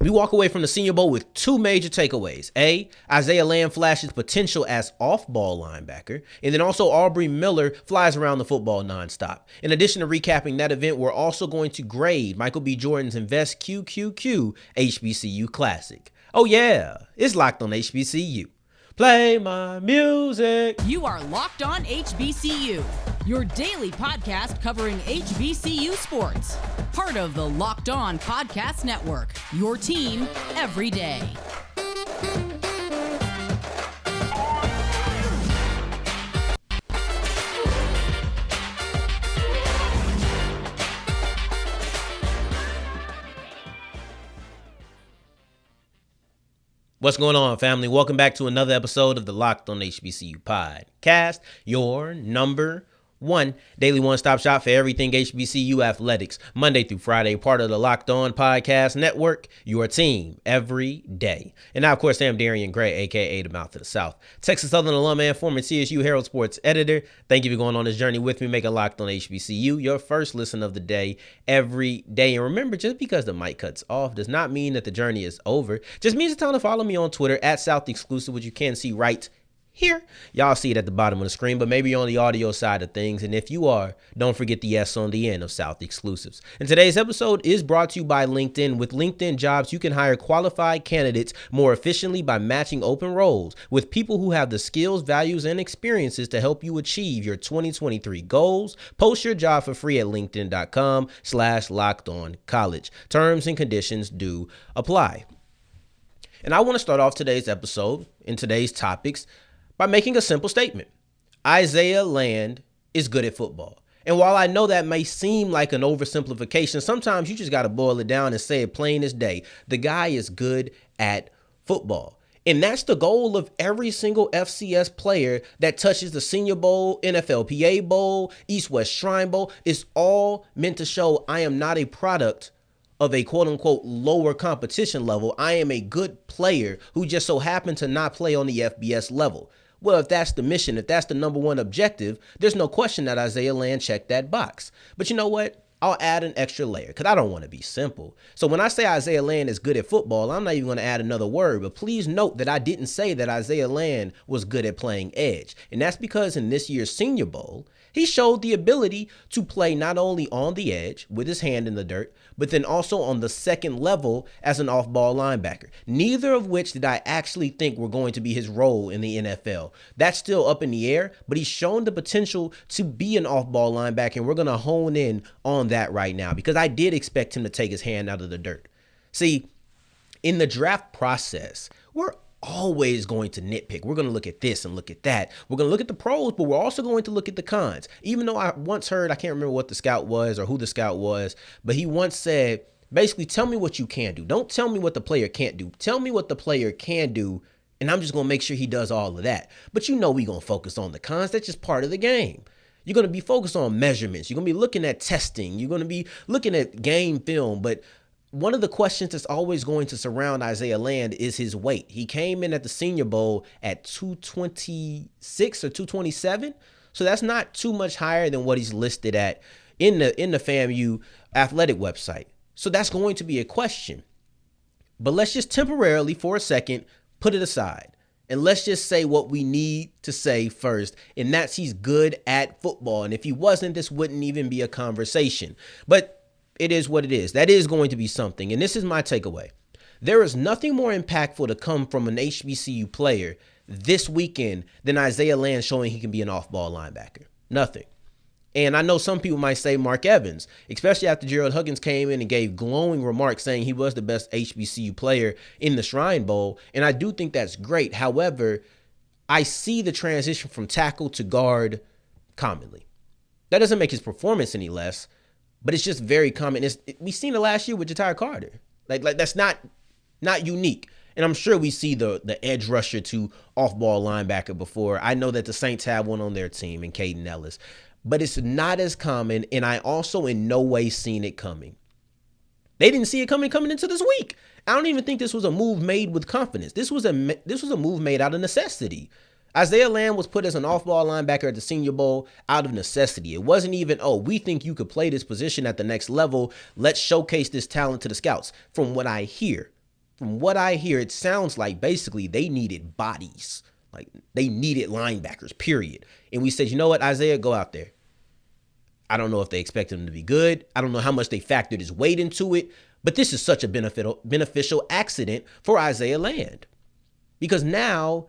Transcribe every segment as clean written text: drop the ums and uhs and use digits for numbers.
We walk away from the Senior Bowl with two major takeaways. A, Isaiah Land flashes potential as off-ball linebacker, and then also Aubrey Miller flies around the football nonstop. In addition to recapping that event, we're also going to grade Michael B. Jordan's InvescoQQQ HBCU Classic. Oh yeah, it's Locked on HBCU. Play my music. You are Locked on HBCU, your daily podcast covering HBCU sports. Part of the Locked On Podcast Network, your team every day. What's going on, family? Welcome back to another episode of the Locked on HBCU podcast, your number one daily one-stop shop for everything HBCU athletics, Monday through Friday, part of the Locked On Podcast Network, your team every day. And now, of course, I'm Darian Gray, a.k.a. the Mouth of the South, Texas Southern alum and former TSU Herald Sports editor. Thank you for going on this journey with me, making Locked on HBCU your first listen of the day every day. And remember, just because the mic cuts off does not mean that the journey is over. Just means it's time to follow me on Twitter at South Exclusive, which you can see right here. Y'all see it at the bottom of the screen, but maybe you're on the audio side of things. And if you are, don't forget the S on the end of South Exclusives. And today's episode is brought to you by LinkedIn. With LinkedIn Jobs, you can hire qualified candidates more efficiently by matching open roles with people who have the skills, values, and experiences to help you achieve your 2023 goals. Post your job for free at linkedin.com/lockedoncollege. Terms and conditions do apply. And I want to start off today's episode and today's topics by making a simple statement. Isaiah Land is good at football. And while I know that may seem like an oversimplification, sometimes you just got to boil it down and say it plain as day. The guy is good at football. And that's the goal of every single FCS player that touches the Senior Bowl, NFLPA Bowl, East-West Shrine Bowl. It's all meant to show I am not a product of a quote-unquote lower competition level. I am a good player who just so happened to not play on the FBS level. Well, if that's the mission, if that's the number one objective, there's no question that Isaiah Land checked that box. But you know what? I'll add an extra layer because I don't want to be simple. So when I say Isaiah Land is good at football, I'm not even going to add another word. But please note that I didn't say that Isaiah Land was good at playing edge. And that's because in this year's Senior Bowl, he showed the ability to play not only on the edge with his hand in the dirt, but then also on the second level as an off-ball linebacker. Neither of which did I actually think were going to be his role in the NFL. That's still up in the air, but he's shown the potential to be an off-ball linebacker, and we're going to hone in on that right now because I did expect him to take his hand out of the dirt. See, in the draft process, we're always going to nitpick. We're going to look at this and look at that. We're going to look at the pros, but we're also going to look at the cons. Even though I once heard, I can't remember what the scout was or who the scout was, but he once said, basically, tell me what you can do. Don't tell me what the player can't do. Tell me what the player can do, and I'm just going to make sure he does all of that. But you know we're going to focus on the cons. That's just part of the game. You're going to be focused on measurements. You're going to be looking at testing. You're going to be looking at game film, but one of the questions that's always going to surround Isaiah Land is his weight. He came in at the Senior Bowl at 226 or 227. So that's not too much higher than what he's listed at in the FAMU athletic website. So that's going to be a question. But let's just temporarily, for a second, put it aside. And let's just say what we need to say first. And that's he's good at football. And if he wasn't, this wouldn't even be a conversation. But it is what it is. That is going to be something. And this is my takeaway. There is nothing more impactful to come from an HBCU player this weekend than Isaiah Land showing he can be an off-ball linebacker. Nothing. And I know some people might say Mark Evans, especially after Gerald Huggins came in and gave glowing remarks saying he was the best HBCU player in the Shrine Bowl. And I do think that's great. However, I see the transition from tackle to guard commonly. That doesn't make his performance any less, but it's just very common. We've seen it last year with Ja'Tyre Carter. Like that's not unique. And I'm sure we see the edge rusher to off-ball linebacker before. I know that the Saints have one on their team in Caden Ellis. But it's not as common, and I also in no way seen it coming. They didn't see it coming into this week. I don't even think this was a move made with confidence. This was a move made out of necessity. Isaiah Land was put as an off-ball linebacker at the Senior Bowl out of necessity. It wasn't even, oh, we think you could play this position at the next level. Let's showcase this talent to the scouts. From what I hear, from what I hear, it sounds like basically they needed bodies. Like they needed linebackers, period. And we said, you know what, Isaiah, go out there. I don't know if they expected him to be good. I don't know how much they factored his weight into it. But this is such a beneficial accident for Isaiah Land. Because now,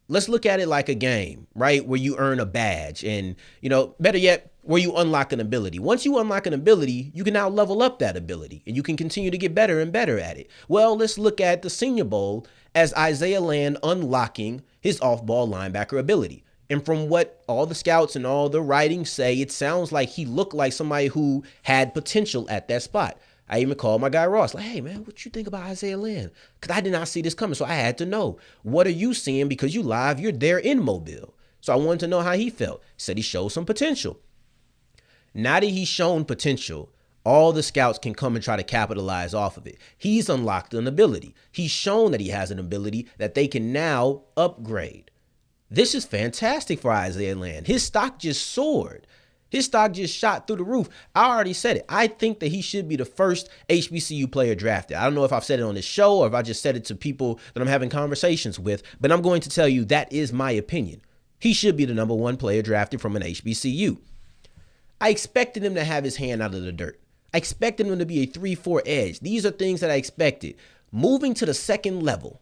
let's look at it like a game, right? Where you earn a badge and, better yet, where you unlock an ability. Once you unlock an ability, you can now level up that ability and you can continue to get better and better at it. Well, let's look at the Senior Bowl as Isaiah Land unlocking his off-ball linebacker ability. And from what all the scouts and all the writings say, it sounds like he looked like somebody who had potential at that spot. I even called my guy Ross, like, hey, man, what you think about Isaiah Land? Because I did not see this coming, so I had to know. What are you seeing? Because you're there in Mobile. So I wanted to know how he felt. He said he showed some potential. Now that he's shown potential, all the scouts can come and try to capitalize off of it. He's unlocked an ability. He's shown that he has an ability that they can now upgrade. This is fantastic for Isaiah Land. His stock just soared. His stock just shot through the roof. I already said it. I think that he should be the first HBCU player drafted. I don't know if I've said it on this show or if I just said it to people that I'm having conversations with, but I'm going to tell you that is my opinion. He should be the number one player drafted from an HBCU. I expected him to have his hand out of the dirt. I expected him to be a 3-4 edge. These are things that I expected. Moving to the second level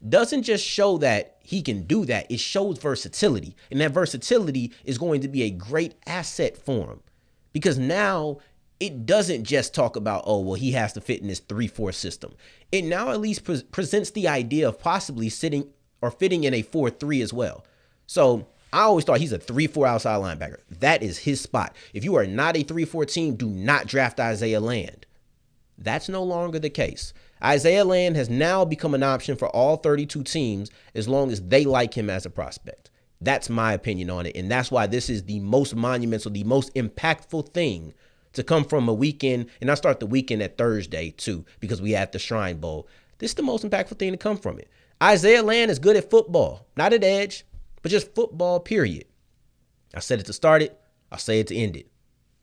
doesn't just show that he can do that. It shows versatility. And that versatility is going to be a great asset for him. Because now it doesn't just talk about, he has to fit in this 3-4 system. It now at least presents the idea of possibly fitting in a 4-3 as well. So I always thought he's a 3-4 outside linebacker. That is his spot. If you are not a 3-4 team, do not draft Isaiah Land. That's no longer the case. Isaiah Land has now become an option for all 32 teams as long as they like him as a prospect. That's my opinion on it. And that's why this is the most monumental, the most impactful thing to come from a weekend. And I start the weekend at Thursday too, because we had the Shrine Bowl. This is the most impactful thing to come from it. Isaiah Land is good at football, not at edge, but just football, period. I said it to start it. I'll say it to end it.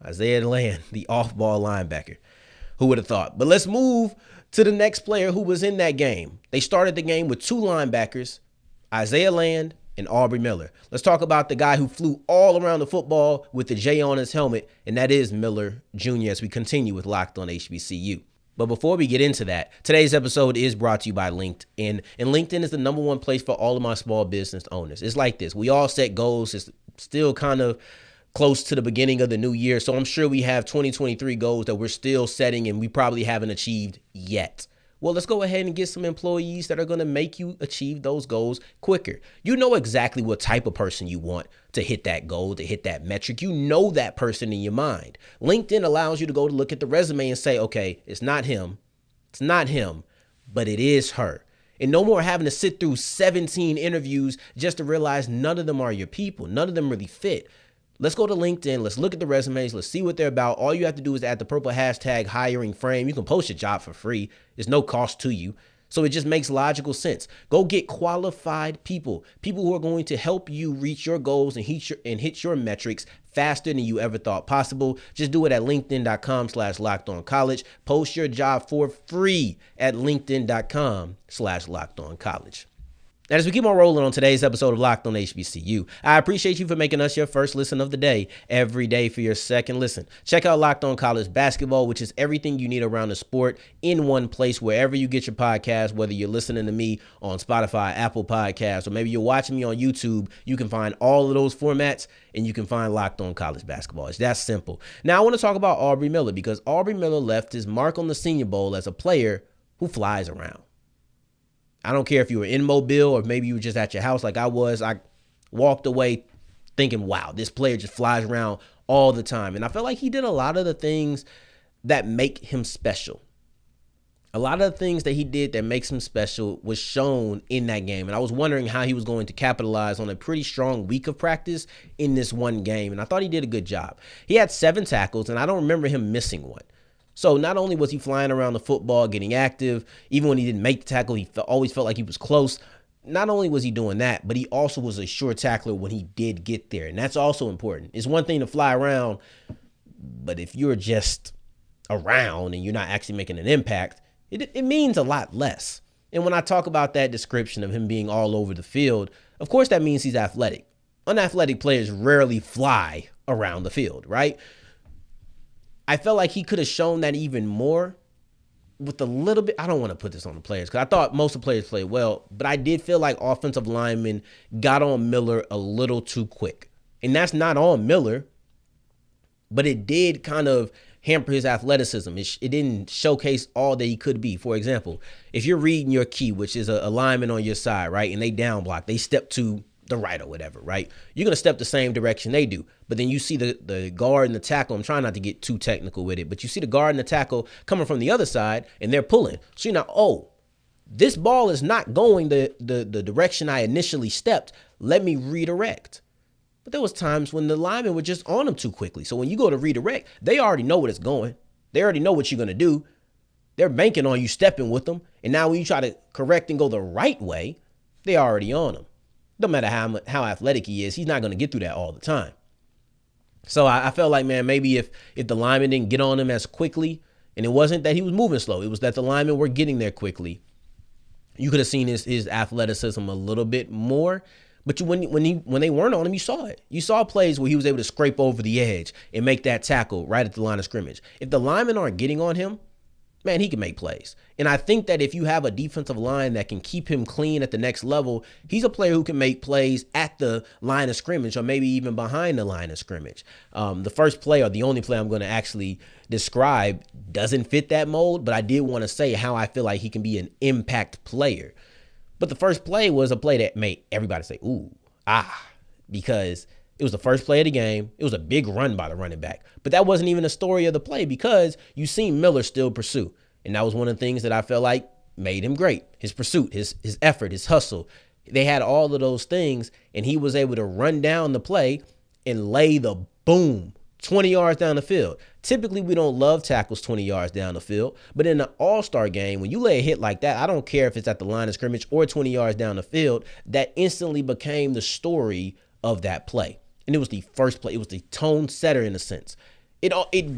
Isaiah Land, the off-ball linebacker. Who would have thought? But let's move to the next player who was in that game. They started the game with two linebackers, Isaiah Land and Aubrey Miller. Let's talk about the guy who flew all around the football with the J on his helmet, and that is Miller Jr. as we continue with Locked on HBCU. But before we get into that, today's episode is brought to you by LinkedIn. And LinkedIn is the number one place for all of my small business owners. It's like this. We all set goals. It's still kind of close to the beginning of the new year. So I'm sure we have 2023 goals that we're still setting and we probably haven't achieved yet. Well, let's go ahead and get some employees that are going to make you achieve those goals quicker. You know exactly what type of person you want to hit that goal, to hit that metric. You know that person in your mind. LinkedIn allows you to go to look at the resume and say, okay, it's not him, but it is her. And no more having to sit through 17 interviews just to realize none of them are your people. None of them really fit. Let's go to LinkedIn. Let's look at the resumes. Let's see what they're about. All you have to do is add the purple hashtag hiring frame. You can post your job for free. There's no cost to you. So it just makes logical sense. Go get qualified people who are going to help you reach your goals and hit your metrics faster than you ever thought possible. Just do it at linkedin.com/lockedoncollege. Post your job for free at linkedin.com/lockedoncollege. And as we keep on rolling on today's episode of Locked on HBCU, I appreciate you for making us your first listen of the day, every day for your second listen. Check out Locked on College Basketball, which is everything you need around the sport in one place, wherever you get your podcast, whether you're listening to me on Spotify, Apple Podcasts, or maybe you're watching me on YouTube. You can find all of those formats and you can find Locked on College Basketball. It's that simple. Now I want to talk about Aubrey Miller because Aubrey Miller left his mark on the Senior Bowl as a player who flies around. I don't care if you were in Mobile or maybe you were just at your house like I was. I walked away thinking, wow, this player just flies around all the time. And I felt like he did a lot of the things that make him special. A lot of the things that he did that makes him special was shown in that game. And I was wondering how he was going to capitalize on a pretty strong week of practice in this one game. And I thought he did a good job. He had 7 tackles, and I don't remember him missing one. So not only was he flying around the football, getting active, even when he didn't make the tackle, he always felt like he was close. Not only was he doing that, but he also was a sure tackler when he did get there. And that's also important. It's one thing to fly around, but if you're just around and you're not actually making an impact, it means a lot less. And when I talk about that description of him being all over the field, of course that means he's athletic. Unathletic players rarely fly around the field, right? I felt like he could have shown that even more with a little bit. I don't want to put this on the players because I thought most of the players played well, but I did feel like offensive linemen got on Miller a little too quick. And that's not on Miller, but it did kind of hamper his athleticism. It didn't showcase all that he could be. For example, if you're reading your key, which is a lineman on your side, right, and they down block, they step to the right or whatever, right? You're going to step the same direction they do. But then you see the guard and the tackle. I'm trying not to get too technical with it, but you see the guard and the tackle coming from the other side and they're pulling. So you're not, oh, this ball is not going the direction I initially stepped. Let me redirect. But there was times when the linemen were just on them too quickly. So when you go to redirect, they already know what it's going. They already know what you're going to do. They're banking on you stepping with them. And now when you try to correct and go the right way, they already on them. No matter how athletic he is, he's not going to get through that all the time. So I felt like, man, maybe if the linemen didn't get on him as quickly, and it wasn't that he was moving slow, it was that the linemen were getting there quickly, you could have seen his athleticism a little bit more. But when they weren't on him, you saw it. You saw plays where he was able to scrape over the edge and make that tackle right at the line of scrimmage. If the linemen aren't getting on him, man, he can make plays. And I think that if you have a defensive line that can keep him clean at the next level, he's a player who can make plays at the line of scrimmage or maybe even behind the line of scrimmage. The first play, or the only play I'm going to actually describe, doesn't fit that mold, but I did want to say how I feel like he can be an impact player. But the first play was a play that made everybody say, ooh, because it was the first play of the game. It was a big run by the running back. But that wasn't even the story of the play because you seen Miller still pursue. And that was one of the things that I felt like made him great. His pursuit, his effort, his hustle. They had all of those things, and he was able to run down the play and lay the boom 20 yards down the field. Typically, we don't love tackles 20 yards down the field. But in an all-star game, when you lay a hit like that, I don't care if it's at the line of scrimmage or 20 yards down the field, that instantly became the story of that play. And it was the first play. It was the tone setter in a sense. It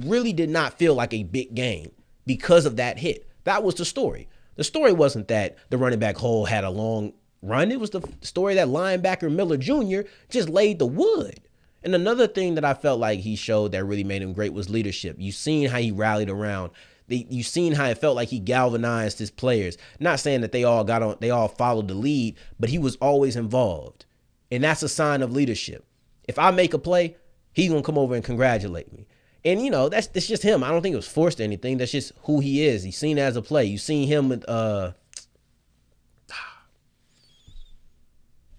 really did not feel like a big game because of that hit. That was the story. The story wasn't that the running back hole had a long run. It was the story that linebacker Miller Jr. just laid the wood. And another thing that I felt like he showed that really made him great was leadership. You seen how he rallied around. You seen how it felt like he galvanized his players. Not saying that they all followed the lead, but he was always involved. And that's a sign of leadership. If I make a play, he's going to come over and congratulate me. And, that's just him. I don't think it was forced or anything. That's just who he is. He's seen as a play. You've seen him with,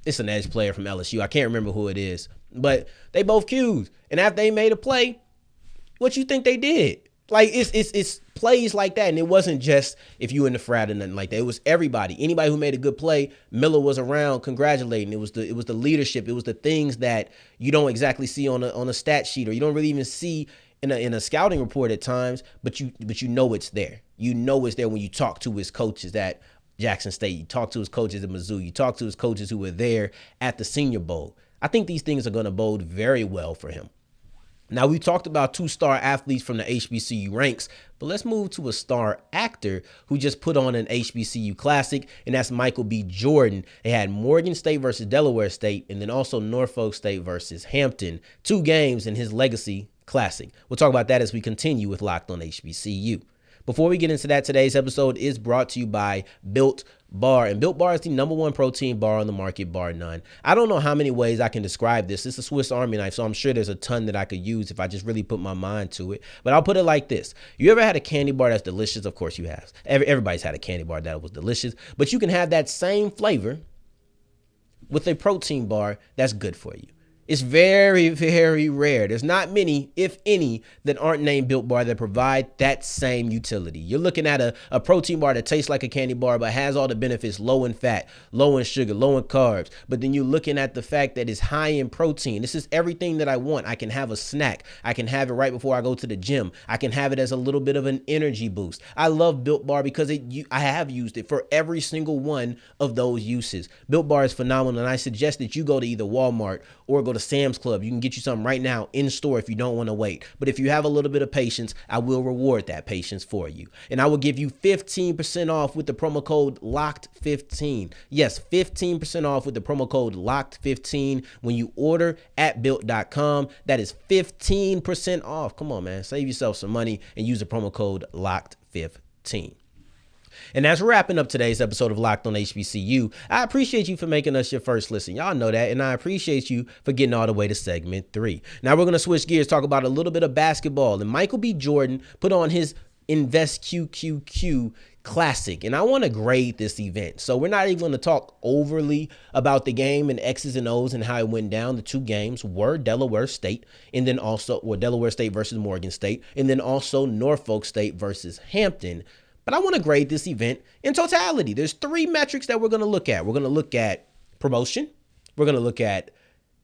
it's an edge player from LSU. I can't remember who it is. But they both Qs. And after they made a play, what you think they did? Like, it's plays like that. And it wasn't just if you in the frat or nothing like that. It was everybody. Anybody who made a good play, Miller was around congratulating. It was the leadership. It was the things that you don't exactly see on a stat sheet, or you don't really even see in a scouting report at times, but you know it's there. You know it's there when you talk to his coaches at Jackson State. You talk to his coaches at Mizzou. You talk to his coaches who were there at the Senior Bowl. I think these things are going to bode very well for him. Now, we talked about 2-star athletes from the HBCU ranks, but let's move to a star actor who just put on an HBCU Classic, and that's Michael B. Jordan. They had Morgan State versus Delaware State, and then also Norfolk State versus Hampton. 2 games in his Legacy Classic. We'll talk about that as we continue with Locked on HBCU. Before we get into that, today's episode is brought to you by Built Bar. And Built Bar is the #1 protein bar on the market, bar none. I don't know how many ways I can describe this. It's a Swiss Army knife, so I'm sure there's a ton that I could use if I just really put my mind to it. But I'll put it like this. You ever had a candy bar that's delicious? Of course you have. Everybody's had a candy bar that was delicious. But you can have that same flavor with a protein bar that's good for you. It's very, very rare. There's not many, if any, that aren't named Built Bar that provide that same utility. You're looking at a protein bar that tastes like a candy bar but has all the benefits, low in fat, low in sugar, low in carbs. But then you're looking at the fact that it's high in protein. This is everything that I want. I can have a snack. I can have it right before I go to the gym. I can have it as a little bit of an energy boost. I love Built Bar because I have used it for every single one of those uses. Built Bar is phenomenal, and I suggest that you go to either Walmart or go to Sam's Club. You can get you something right now in store if you don't want to wait. But if you have a little bit of patience, I will reward that patience for you. And I will give you 15% off with the promo code LOCKED15. Yes, 15% off with the promo code LOCKED15 when you order at built.com. That is 15% off. Come on, man. Save yourself some money and use the promo code LOCKED15. And as we're wrapping up today's episode of Locked on HBCU, I appreciate you for making us your first listen. Y'all know that. And I appreciate you for getting all the way to segment 3. Now we're going to switch gears, talk about a little bit of basketball. And Michael B. Jordan put on his InvescoQQQ Classic. And I want to grade this event. So we're not even going to talk overly about the game and X's and O's and how it went down. The two games were Delaware State and then also Delaware State versus Morgan State and then also Norfolk State versus Hampton. But I want to grade this event in totality. There's 3 metrics that we're going to look at. We're going to look at promotion, we're going to look at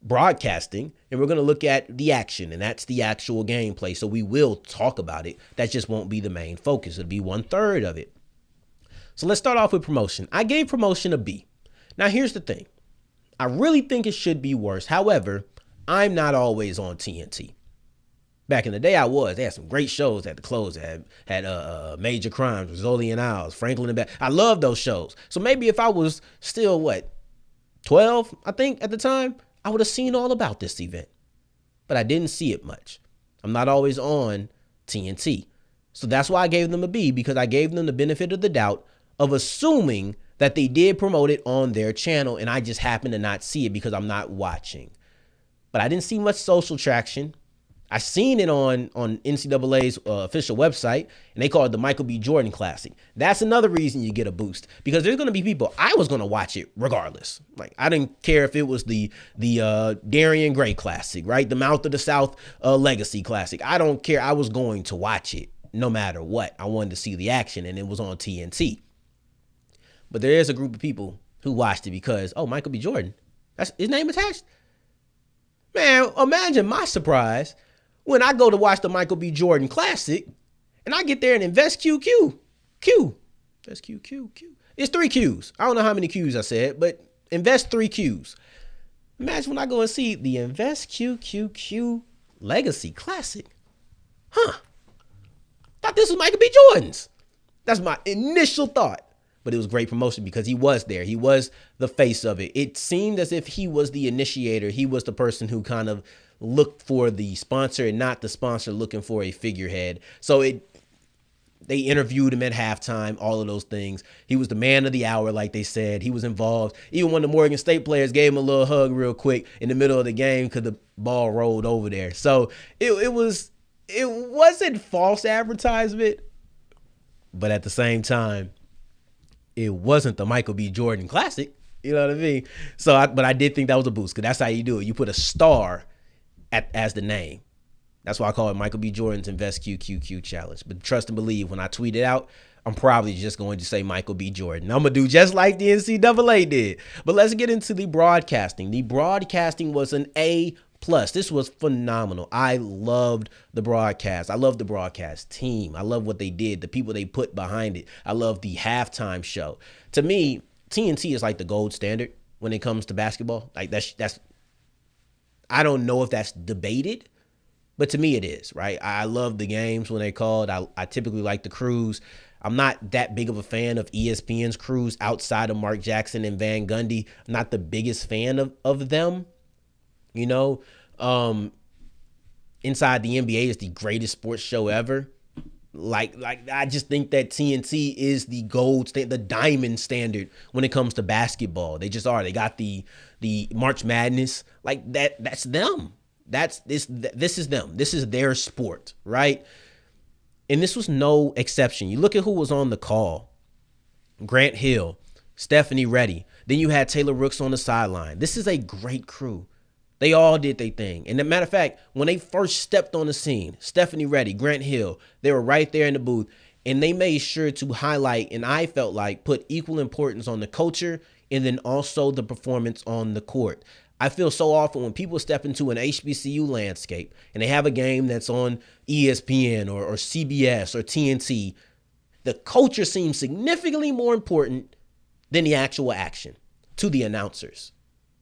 broadcasting, and we're going to look at the action, and that's the actual gameplay. So we will talk about it. That just won't be the main focus. It'll be 1/3 of it. So let's start off with promotion. I gave promotion a B. Now here's the thing. I really think it should be worse. However, I'm not always on TNT. Back in the day, I was. They had some great shows at the close. They had Major Crimes, Rizzoli and Isles, Franklin and Back. I love those shows. So maybe if I was still, 12, I think, at the time, I would have seen all about this event. But I didn't see it much. I'm not always on TNT. So that's why I gave them a B, because I gave them the benefit of the doubt of assuming that they did promote it on their channel, and I just happened to not see it because I'm not watching. But I didn't see much social traction. I seen it on NCAA's official website, and they call it the Michael B. Jordan Classic. That's another reason you get a boost, because there's going to be people. I was going to watch it regardless. Like, I didn't care if it was the Darian Gray Classic, right? The Mouth of the South Legacy Classic. I don't care. I was going to watch it no matter what. I wanted to see the action, and it was on TNT. But there is a group of people who watched it because, oh, Michael B. Jordan, that's his name attached. Man, imagine my surprise when I go to watch the Michael B. Jordan Classic and I get there and InvescoQQQ. InvescoQQQ. It's 3 Qs. I don't know how many Qs I said, but invest 3 Qs. Imagine when I go and see the InvescoQQQ Legacy Classic. Thought this was Michael B. Jordan's. That's my initial thought. But it was great promotion because he was there. He was the face of it. It seemed as if he was the initiator. He was the person who kind of looked for the sponsor and not the sponsor looking for a figurehead. So they interviewed him at halftime, all of those things. He was the man of the hour, like they said. He was involved. Even when the Morgan State players gave him a little hug real quick in the middle of the game because the ball rolled over there. So it wasn't false advertisement, but at the same time, it wasn't the Michael B. Jordan Classic. You know what I mean? But I did think that was a boost, because that's how you do it. You put a star as the name. That's why I call it Michael B. Jordan's InvescoQQQ Challenge. But trust and believe, when I tweet it out, I'm probably just going to say Michael B. Jordan. I'm going to do just like the NCAA did. But let's get into the broadcasting. The broadcasting was an A+. This was phenomenal. I loved the broadcast. I love the broadcast team. I love what they did, the people they put behind it. I love the halftime show. To me, TNT is like the gold standard when it comes to basketball. Like that's I don't know if that's debated, but to me it is, right? I love the games when they called. I typically like the crews. I'm not that big of a fan of ESPN's crews outside of Mark Jackson and Van Gundy. I'm not the biggest fan of them. You know, Inside the NBA is the greatest sports show ever. Like I just think that TNT is the the diamond standard when it comes to basketball. They just are. They got the March Madness. Like that's them. This is them. This is their sport, right? And this was no exception. You look at who was on the call. Grant Hill, Stephanie Reddy. Then you had Taylor Rooks on the sideline. This is a great crew. They all did their thing. And as a matter of fact, when they first stepped on the scene, Stephanie Reddy, Grant Hill, they were right there in the booth, and they made sure to highlight, and I felt like put equal importance on the culture and then also the performance on the court. I feel so often when people step into an HBCU landscape and they have a game that's on ESPN or CBS or TNT, the culture seems significantly more important than the actual action to the announcers.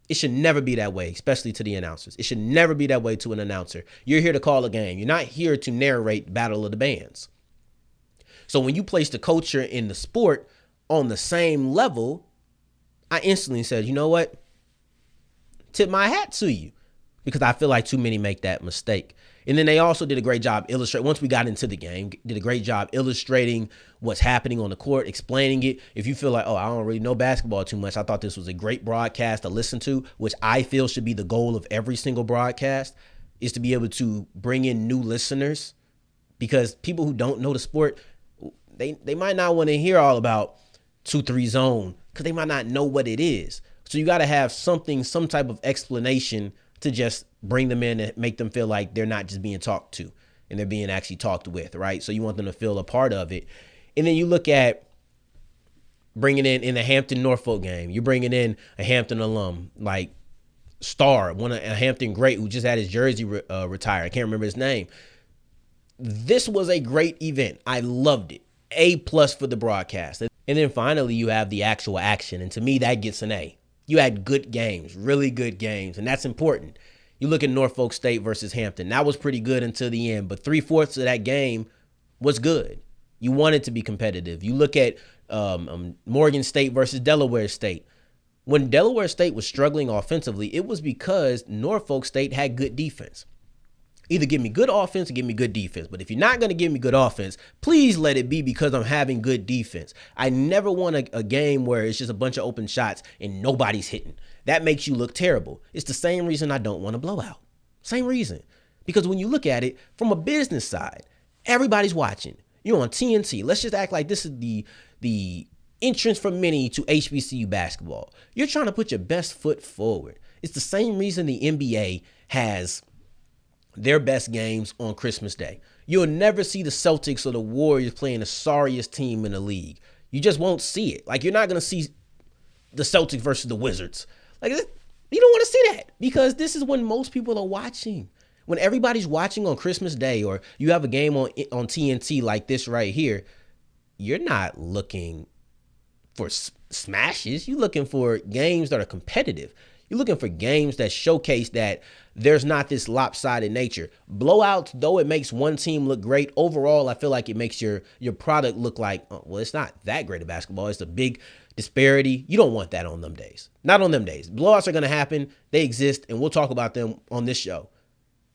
It should never be that way, especially to the announcers. It should never be that way to an announcer. You're here to call a game. You're not here to narrate Battle of the Bands. So when you place the culture in the sport on the same level, I instantly said, you know what? Tip my hat to you, because I feel like too many make that mistake. And then they also did a great job illustrating, once we got into the game, did a great job illustrating what's happening on the court, explaining it. If you feel like, oh, I don't really know basketball too much, I thought this was a great broadcast to listen to, which I feel should be the goal of every single broadcast, is to be able to bring in new listeners, because people who don't know the sport, they might not want to hear all about 2-3 zone, because they might not know what it is. So you got to have something, some type of explanation to just bring them in and make them feel like they're not just being talked to and they're being actually talked with, right? So you want them to feel a part of it. And then you look at bringing in the Hampton Norfolk game, you're bringing in a Hampton alum like Star, a Hampton great who just had his jersey retired. I can't remember his name. This was a great event. I loved it. A+ for the broadcast. And then finally you have the actual action. And to me, that gets an A. You had good games, really good games, and that's important. You look at Norfolk State versus Hampton. That was pretty good until the end, but 3/4 of that game was good. You want it to be competitive. You look at Morgan State versus Delaware State. When Delaware State was struggling offensively, it was because Norfolk State had good defense. Either give me good offense or give me good defense. But if you're not going to give me good offense, please let it be because I'm having good defense. I never want a game where it's just a bunch of open shots and nobody's hitting. That makes you look terrible. It's the same reason I don't want a blowout. Same reason. Because when you look at it from a business side, everybody's watching. You're on TNT. Let's just act like this is the entrance for many to HBCU basketball. You're trying to put your best foot forward. It's the same reason the NBA has their best games on Christmas Day. You'll never see the Celtics or the Warriors playing the sorriest team in the league. You just won't see it. Like, you're not going to see the Celtics versus the Wizards. Like, you don't want to see that, because this is when most people are watching. When everybody's watching on Christmas Day, or you have a game on TNT like this right here, you're not looking for smashes. You're looking for games that are competitive. You're looking for games that showcase that there's not this lopsided nature. Blowouts, though it makes one team look great, overall, I feel like it makes your product look like, oh, well, it's not that great of basketball. It's a big disparity. You don't want that on them days. Not on them days. Blowouts are going to happen. They exist, and we'll talk about them on this show.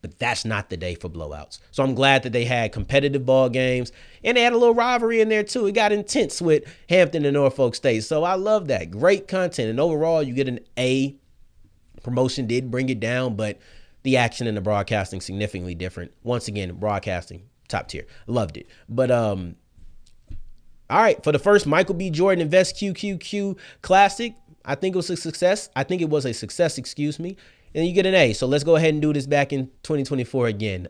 But that's not the day for blowouts. So I'm glad that they had competitive ball games, and they had a little rivalry in there too. It got intense with Hampton and Norfolk State. So I love that. Great content. And overall, you get an A. Promotion did bring it down, but the action and the broadcasting significantly different. Once again, broadcasting, top tier. Loved it. But all right, for the first Michael B. Jordan InvescoQQQ Classic, I think it was a success. Excuse me. And you get an A. So let's go ahead and do this back in 2024 again.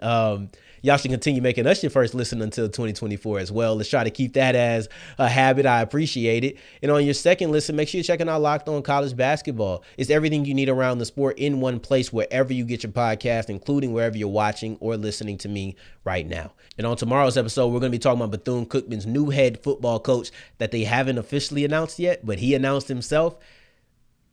Y'all should continue making us your first listen until 2024 as well. Let's try to keep that as a habit. I appreciate it. And on your second listen, make sure you're checking out Locked On College Basketball. It's everything you need around the sport in one place, wherever you get your podcast, including wherever you're watching or listening to me right now. And on tomorrow's episode, we're going to be talking about Bethune-Cookman's new head football coach that they haven't officially announced yet, but he announced himself.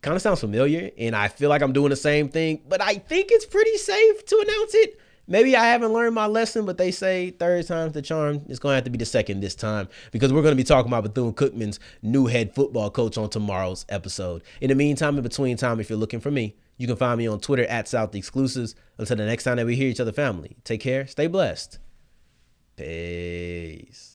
Kind of sounds familiar, and I feel like I'm doing the same thing, but I think it's pretty safe to announce it. Maybe I haven't learned my lesson, but they say third time's the charm. It's going to have to be the second this time, because we're going to be talking about Bethune-Cookman's new head football coach on tomorrow's episode. In the meantime, in between time, if you're looking for me, you can find me on Twitter at SouthExclusives. Until the next time that we hear each other, family, take care, stay blessed. Peace.